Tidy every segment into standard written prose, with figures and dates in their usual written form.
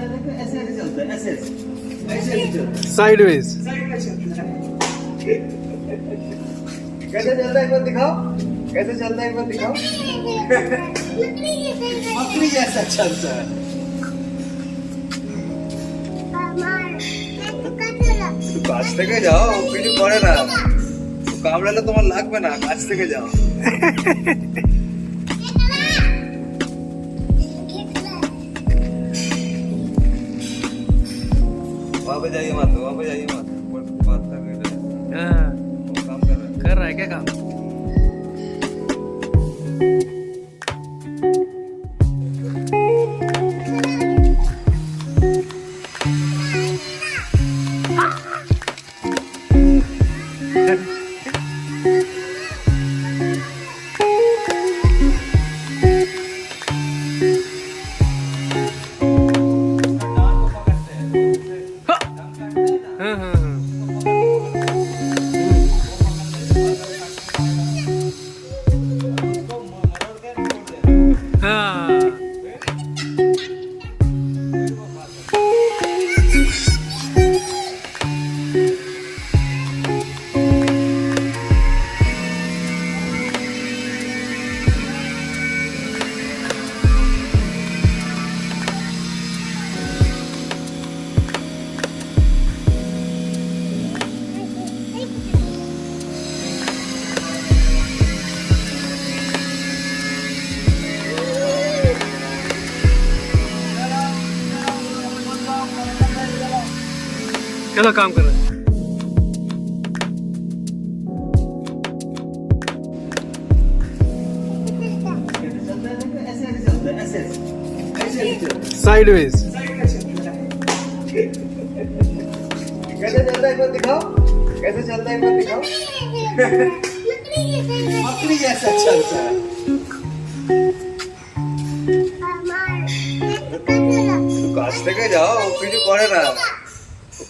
ऐसे ऐसे चलता है, ऐसे ऐसे नहीं चलता, साइडवेज। साइड में चलता है। कैसे चलता है एक बार दिखाओ, कैसे चलता है एक बार दिखाओ। मकड़ी जैसा चलता है। কাছ থেকে যাও, কিছু করে না, কামড়ালে তোমার লাগবে না, কাছ থেকে যাও। वहाँ पे जाइए मत, वहाँ पे जाइए मत, बात कर रहे हैं, हाँ, वो काम कर रहे हैं। कर रहा है क्या काम? हाँ हाँ हाँ हाँ। चलो काम कर रहे हैं। कैसे चलता है, ऐसे ऐसे चलता है, ऐसे ऐसे ऐसे चलता है, साइडवेज। साइड में चलता है। कैसे चलता है एक बार दिखाओ, कैसे चलता है एक बार दिखाओ। मकड़ी जैसा चलता है। কাছ থেকে যাও, কিছু করে না,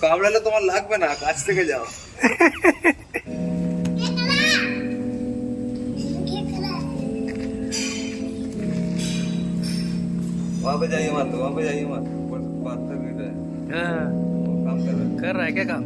কামড়ালে তোমার লাগবে না, কাছ থেকে যাও। वहाँ पे जाइए मत, वहाँ पे जाइए मत, बात कर रहे हैं, हाँ, वो काम कर रहे हैं। कर रहा है क्या काम?